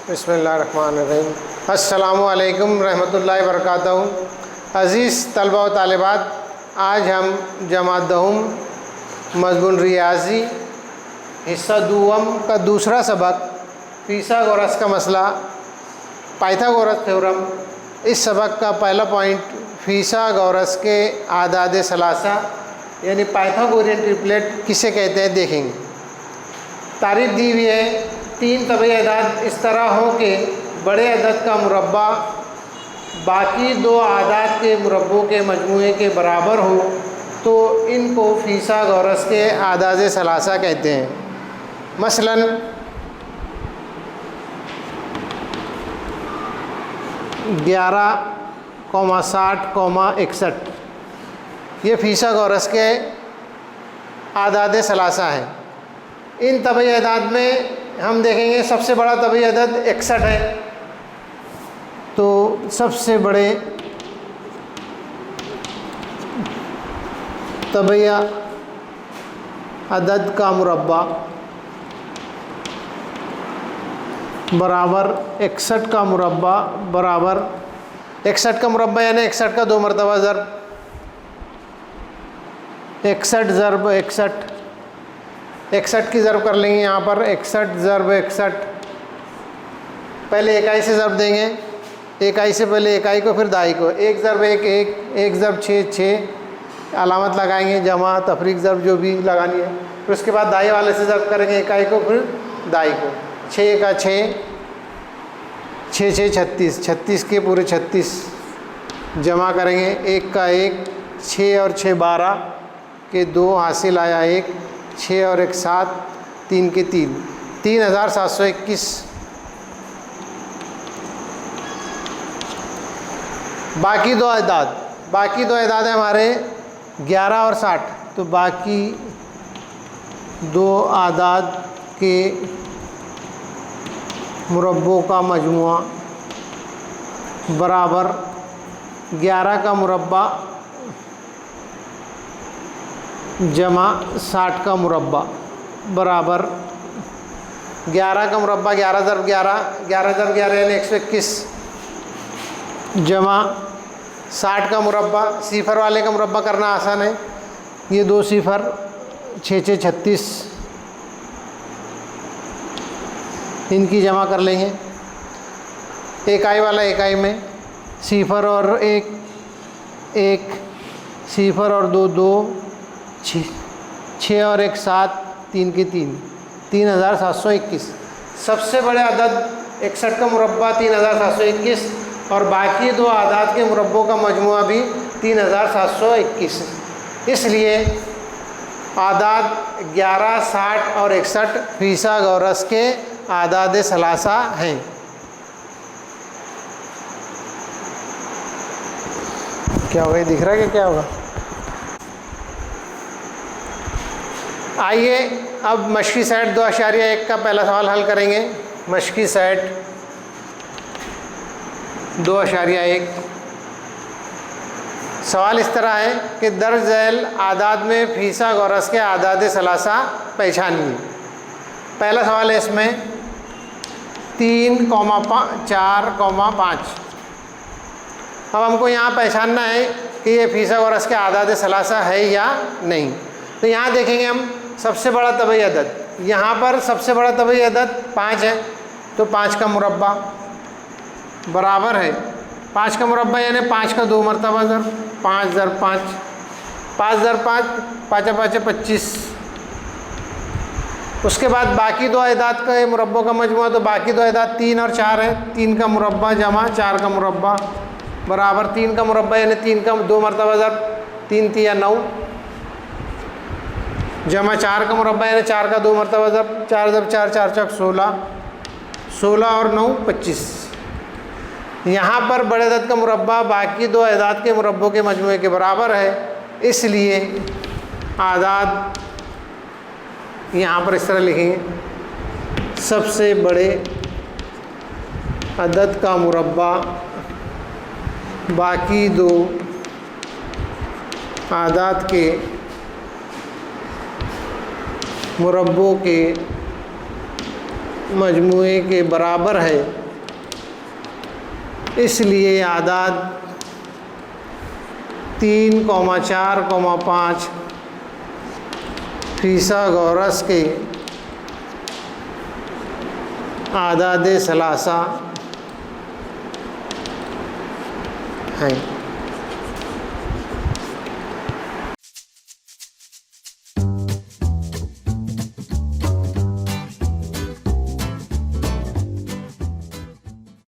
बिस्मिल्लाहिर्रहमानिर्रहीम। अस्सलामुअलैकुम रहमतुल्लाहि वबरकातुहू। अज़ीज़ तलबा व तालिबात, आज हम जमात दहुम मज़मून रियाज़ी हिस्सा दूम का दूसरा सबक फिसागोरस का मसला पाइथागोरस थ्योरम, इस सबक का पहला पॉइंट फिसागोरस के आदाद सलासा यानी पाइथागोरियन ट्रिपलेट किसे कहते हैं देखेंगे। तारीफ दी हुई है, तीन तबई अदाद इस तरह हो कि बड़े अदद का मुरब्बा बाकी दो आदाद के मुरब्बों के मजमूए के बराबर हो तो इनको फिसागोरस के आदाद सलासा कहते हैं। मसलन 11,60,61 ये फिसागोरस के आदाद सलासा हैं। इन तबई अदाद में हम देखेंगे सबसे बड़ा तबई अदद 61 है, तो सबसे बड़े तबई अदद का मुरब्बा बराबर 61 का मुरब्बा बराबर 61 का मुरब्बा यानी 61 का 2 मरतबा ज़र्ब 61 ज़र्ब 61 की ज़र्ब कर लेंगे। यहाँ पर 61 ज़र्ब 61, पहले इकाई से ज़र्ब देंगे, इकाई से पहले इकाई को फिर दाई को, 1 ज़र्ब 1 1, 1 ज़र्ब 6 6, अलामत लगाएंगे जमा तफरीक ज़र्ब जो भी लगानी है। फिर उसके बाद दाई वाले से ज़र्ब करेंगे इकाई को फिर दाई को, 6 का 6 6 6 36, 36 के पूरे 36 जमा करेंगे, 1 का 1 6 और 6 12 के 2 हासिल आया 1, 6 और 1 7, 3 के 3, 3721। बाकी दो अदाद हैं हमारे 11 और 60, तो बाकी दो आदाद के मुरब्बों का मजमुआ बराबर 11 का मुरब्बा जमा 60 का मुरब्बा बराबर 11 का मुरब्बा 11 ज़र्ब 11, 11 ज़र्ब 11 यानी 121 जमा 60 का मुरब्बा। सिफर वाले का मुरब्बा करना आसान है, ये 2 सिफर 6 6 36, इनकी जमा कर लेंगे। इकाई वाला इकाई में सिफर और 1 1, सिफर और 2 2, 6 और 1 7, 3 के 3, 3721। सबसे बड़े अदद 61 का मुरब्बा 3721 और बाकी दो आदाद के मुरब्बों का मजमुआ भी 3721। इसलिए आदाद 11, 60 और 61 फिसागोरस के आदाद सलासा हैं। क्या होगा, दिख रहा है कि क्या होगा? आइए अब मशकी सेट 2.1 का पहला सवाल हल करेंगे। मशकी सेट 2.1 सवाल इस तरह है कि दर्ज झैल आदाद में फिसागोरस के आदाद सलासा पहचानिए। पहला सवाल है इसमें 3,4,5। अब हमको यहाँ पहचानना है कि ये फिसागोरस के आदाद सलासा है या नहीं। तो यहाँ देखेंगे हम सबसे बड़ा तबई अदद, यहाँ पर सबसे बड़ा तबई अदद 5 है, तो 5 का मुरब्बा बराबर है 5 का मुरब्बा यानी 5 का 2 मरतबा ज़र्ब 5 ज़र्ब 5, 5 ज़र्ब 5, 5 5 25। उसके बाद बाकी दो अदाद का मुरब्बों का मजमुआ, तो बाकी दो अदाद 3 और 4 है, 3 का मुरब्बा जमा 4 का मुरब्बा बराबर 3 का मुरब्बा यानी 3 का 2 मरतबा ज़र्ब 3 3 9 जमा 4 का मुरब्बा यानी 4 का 2 मरतबा ज़र्ब 4 ज़र्ब 4 4 चौक 16, 16 और 9 25। यहाँ पर बड़े अदद का मुरब्बा बाकी दो अदाद के मुरब्बों के मजमुए के बराबर है, इसलिए आदाद यहाँ पर इस तरह लिखेंगे, सबसे बड़े अदद का मुरब्बा बाकी दो आदाद के मुरब्बों के मजमूए के बराबर है, इसलिए आदाद 3,4,5 फीसा गौरस के आदाद सलासा हैं।